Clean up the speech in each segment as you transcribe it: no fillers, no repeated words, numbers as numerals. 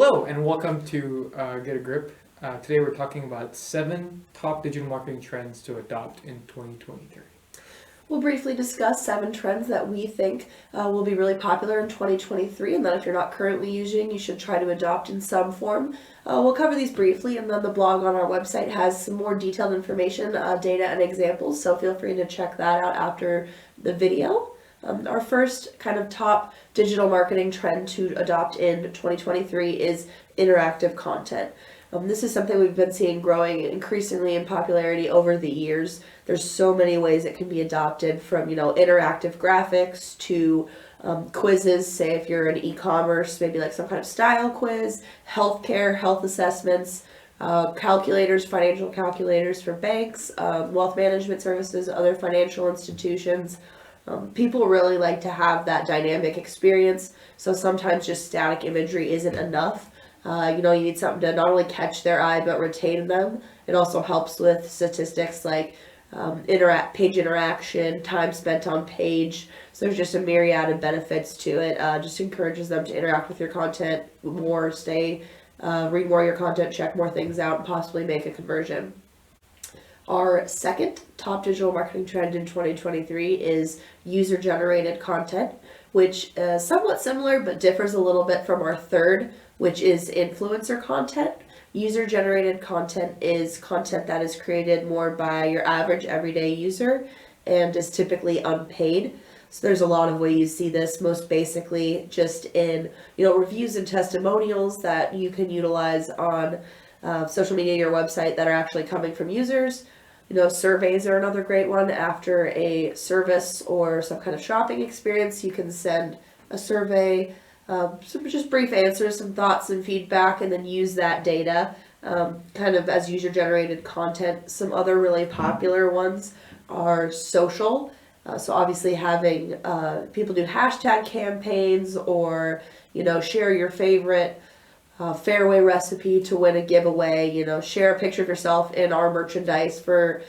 Hello and welcome to Get a Grip. Today we're talking about 7 top digital marketing trends to adopt in 2023. We'll briefly discuss 7 trends that we think will be really popular in 2023 and that if you're not currently using, you should try to adopt in some form. We'll cover these briefly, and then the blog on our website has some more detailed information, data, and examples, so feel free to check that out after the video. Our first kind of top digital marketing trend to adopt in 2023 is interactive content. This is something we've been seeing growing increasingly in popularity over the years. There's so many ways it can be adopted, from interactive graphics to quizzes. Say if you're in e-commerce, maybe like some kind of style quiz, healthcare, health assessments, calculators, financial calculators for banks, wealth management services, other financial institutions. People really like to have that dynamic experience, so sometimes just static imagery isn't enough. You need something to not only catch their eye but retain them. It also helps with statistics like page interaction, time spent on page. So there's just a myriad of benefits to it. Just encourages them to interact with your content more, read more of your content, check more things out, and possibly make a conversion. Our second top digital marketing trend in 2023 is user-generated content, which is somewhat similar but differs a little bit from our third, which is influencer content. User-generated content is content that is created more by your average everyday user and is typically unpaid. So there's a lot of ways you see this, most basically just in reviews and testimonials that you can utilize on social media, your website, that are actually coming from users. Surveys are another great one. After a service or some kind of shopping experience, you can send a survey, some just brief answers, some thoughts and feedback, and then use that data kind of as user-generated content. Some other really popular ones are social. So obviously having people do hashtag campaigns or, share your favorite fairway recipe to win a giveaway, share a picture of yourself in our merchandise for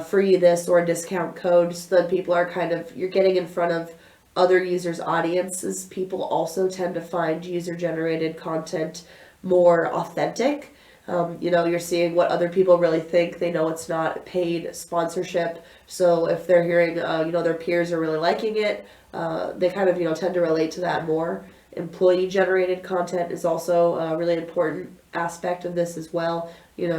free this or a discount code. So then people are you're getting in front of other users' audiences. People also tend to find user-generated content more authentic. You're seeing what other people really think. They know it's not paid sponsorship. So if they're hearing, their peers are really liking it, they tend to relate to that more. Employee-generated content is also a really important aspect of this as well.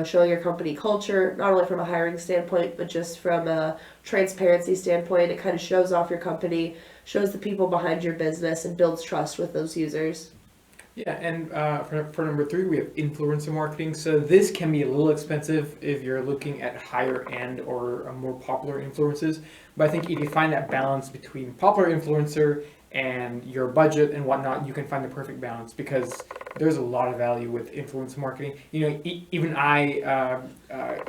Showing your company culture, not only from a hiring standpoint, but just from a transparency standpoint. It kind of shows off your company, shows the people behind your business, and builds trust with those users. Yeah, and for number 3, we have influencer marketing. So this can be a little expensive if you're looking at higher end or more popular influencers. But I think if you find that balance between popular influencer and your budget and whatnot, you can find the perfect balance, because there's a lot of value with influencer marketing. Even I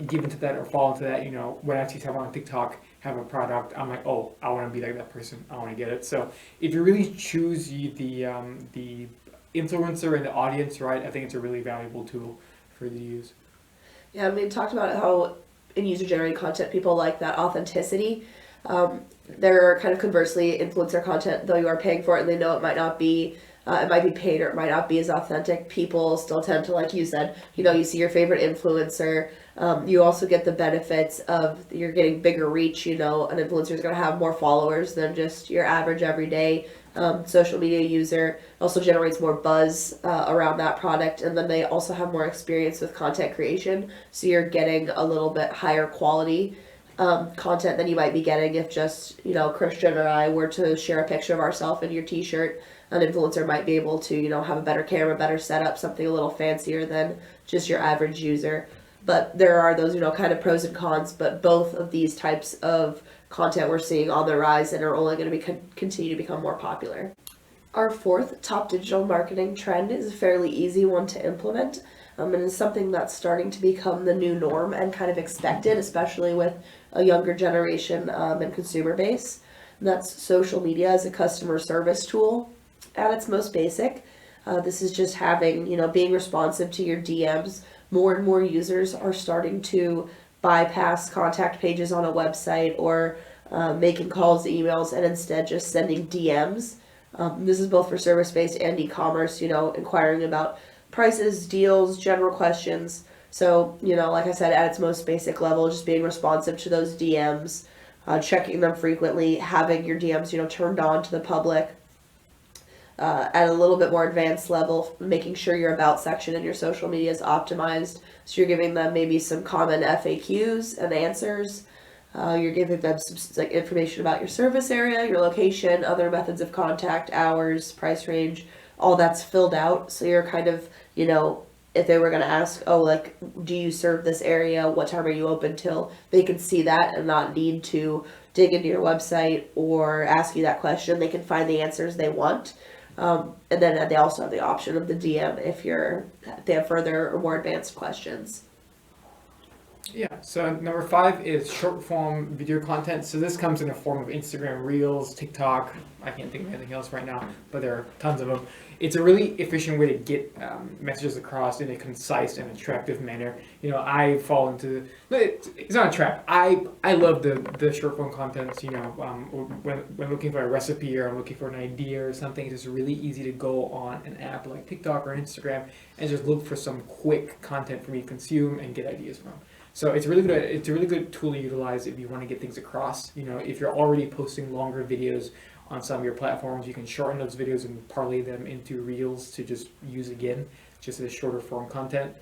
give into that or fall into that. When I see someone on TikTok have a product, I'm like, oh, I want to be like that person. I want to get it. So if you really choose the influencer and the audience right, I think it's a really valuable tool for you to use. Yeah, talked about how in user-generated content, people like that authenticity. There are kind of conversely, influencer content, though you are paying for it and they know it might not be paid or it might not be as authentic, people still tend to, like you said, you see your favorite influencer. You also get the benefits of you're getting bigger reach. An influencer is going to have more followers than just your average everyday social media user. Also generates more buzz around that product, and then they also have more experience with content creation, so you're getting a little bit higher quality content than you might be getting if just Christian or I were to share a picture of ourselves in your t-shirt. An influencer might be able to have a better camera, better setup, something a little fancier than just your average user. But there are those kind of pros and cons, but both of these types of content we're seeing on the rise and are only going to continue to become more popular. Our fourth top digital marketing trend is a fairly easy one to implement, and is something that's starting to become the new norm and kind of expected, especially with a younger generation and consumer base. And that's social media as a customer service tool. At its most basic, this is just having, being responsive to your DMs. More and more users are starting to bypass contact pages on a website or making calls, emails, and instead just sending DMs. This is both for service-based and e-commerce, inquiring about prices, deals, general questions. So, like I said, at its most basic level, just being responsive to those DMs, checking them frequently, having your DMs, turned on to the public. At a little bit more advanced level, making sure your about section in your social media is optimized. So you're giving them maybe some common FAQs and answers. You're giving them some like information about your service area, your location, other methods of contact, hours, price range, all that's filled out. So you're kind of, if they were going to ask, oh, like, do you serve this area? What time are you open till? They can see that and not need to dig into your website or ask you that question. They can find the answers they want. And then they also have the option of the DM if they have further or more advanced questions. Yeah, so number 5 is short form video content. So this comes in a form of Instagram Reels, TikTok. I can't think of anything else right now, but there are tons of them. It's a really efficient way to get messages across in a concise and attractive manner. I fall into, it's not a trap. I love the short form content. When looking for a recipe or I'm looking for an idea or something, it's just really easy to go on an app like TikTok or Instagram and just look for some quick content for me to consume and get ideas from. So it's really good. It's a really good tool to utilize if you want to get things across. If you're already posting longer videos on some of your platforms, you can shorten those videos and parlay them into reels to just use again, just as shorter form content.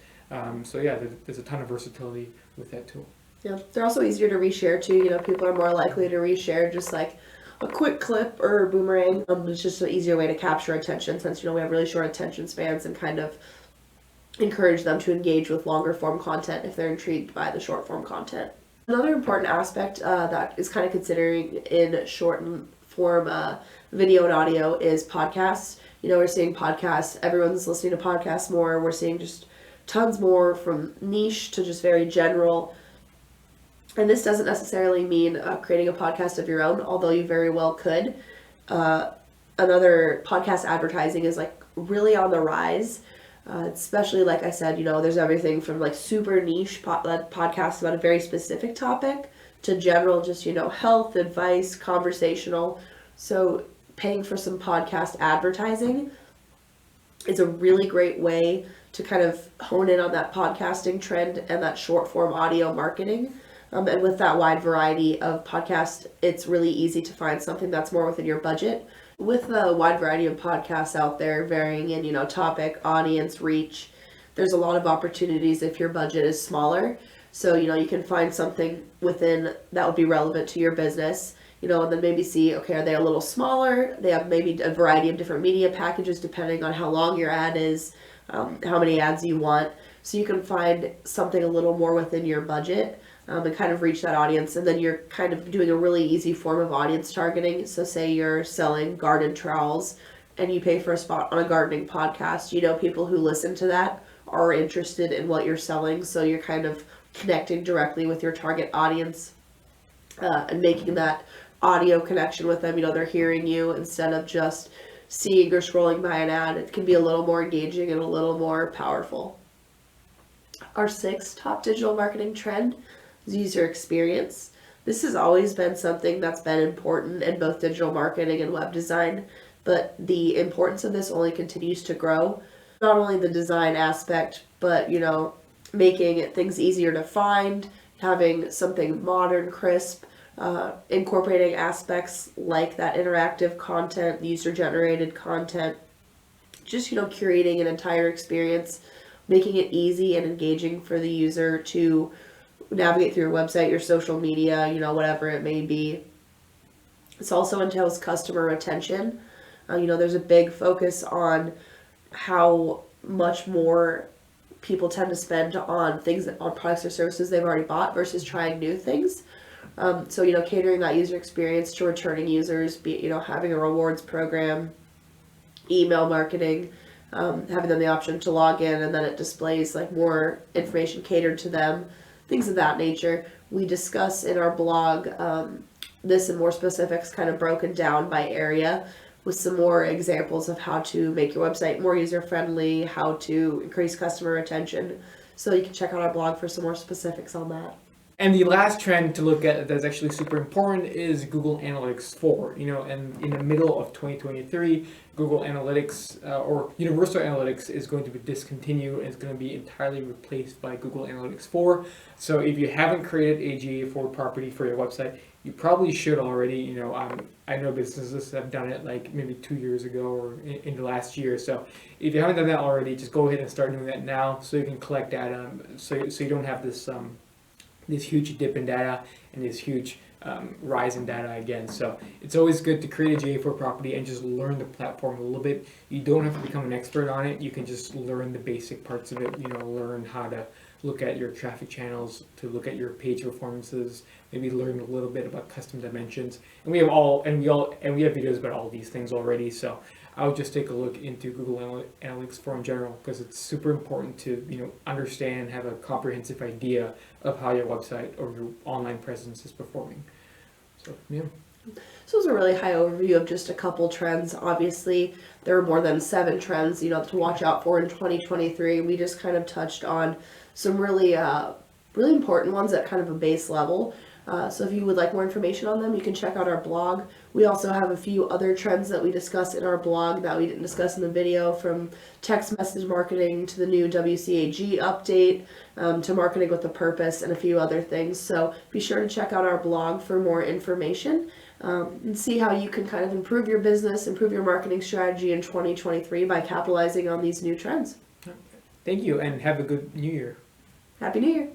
So yeah, there's a ton of versatility with that tool. Yeah, they're also easier to reshare too. People are more likely to reshare just like a quick clip or a boomerang. It's just an easier way to capture attention since we have really short attention spans and kind of encourage them to engage with longer form content if they're intrigued by the short form content. Another important aspect that is kind of considering in short form video and audio is podcasts. We're seeing podcasts, everyone's listening to podcasts more. We're seeing just tons more from niche to just very general. And this doesn't necessarily mean creating a podcast of your own, although you very well could. Another podcast advertising is like really on the rise. Especially, like I said, there's everything from like super niche podcasts about a very specific topic to general, just, health, advice, conversational. So paying for some podcast advertising is a really great way to kind of hone in on that podcasting trend and that short form audio marketing. And with that wide variety of podcasts, it's really easy to find something that's more within your budget. With the wide variety of podcasts out there, varying in, topic, audience, reach, there's a lot of opportunities if your budget is smaller. So, you can find something within that would be relevant to your business, and then maybe see, okay, are they a little smaller? They have maybe a variety of different media packages depending on how long your ad is, how many ads you want. So you can find something a little more within your budget. And kind of reach that audience, and then you're kind of doing a really easy form of audience targeting. So say you're selling garden trowels and you pay for a spot on a gardening podcast, people who listen to that are interested in what you're selling, so you're kind of connecting directly with your target audience and making that audio connection with them. They're hearing you instead of just seeing or scrolling by an ad. It can be a little more engaging and a little more powerful. Our 6th top digital marketing trend, user experience. This has always been something that's been important in both digital marketing and web design, but the importance of this only continues to grow. Not only the design aspect, but making things easier to find, having something modern, crisp, incorporating aspects like that interactive content, user-generated content, just curating an entire experience, making it easy and engaging for the user to navigate through your website, your social media, whatever it may be. This also entails customer retention. There's a big focus on how much more people tend to spend on on products or services they've already bought versus trying new things. So catering that user experience to returning users, having a rewards program, email marketing, having them the option to log in and then it displays like more information catered to them, things of that nature. We discuss in our blog this and more specifics kind of broken down by area with some more examples of how to make your website more user-friendly, how to increase customer retention. So you can check out our blog for some more specifics on that. And the last trend to look at that's actually super important is Google Analytics 4. And in the middle of 2023, Google Analytics or Universal Analytics is going to be discontinued and it's going to be entirely replaced by Google Analytics 4. So if you haven't created a GA4 property for your website, you probably should already. I know businesses have done it like maybe 2 years ago or in the last year. So if you haven't done that already, just go ahead and start doing that now so you can collect data. So you don't have this huge dip in data and this huge rise in data again. So it's always good to create a GA4 property and just learn the platform a little bit. You don't have to become an expert on it. You can just learn the basic parts of it. Learn how to look at your traffic channels, to look at your page performances, maybe learn a little bit about custom dimensions. And we have videos about all these things already. So I would just take a look into Google Analytics 4 in general because it's super important to understand, have a comprehensive idea of how your website or your online presence is performing. So yeah. So it was a really high overview of just a couple trends. Obviously, there are more than 7 trends, to watch out for in 2023. We just kind of touched on some really important ones at kind of a base level. So if you would like more information on them, you can check out our blog. We also have a few other trends that we discuss in our blog that we didn't discuss in the video, from text message marketing to the new WCAG update, to marketing with a purpose, and a few other things. So be sure to check out our blog for more information and see how you can kind of improve your business, improve your marketing strategy in 2023 by capitalizing on these new trends. Thank you and have a good new year. Happy New Year!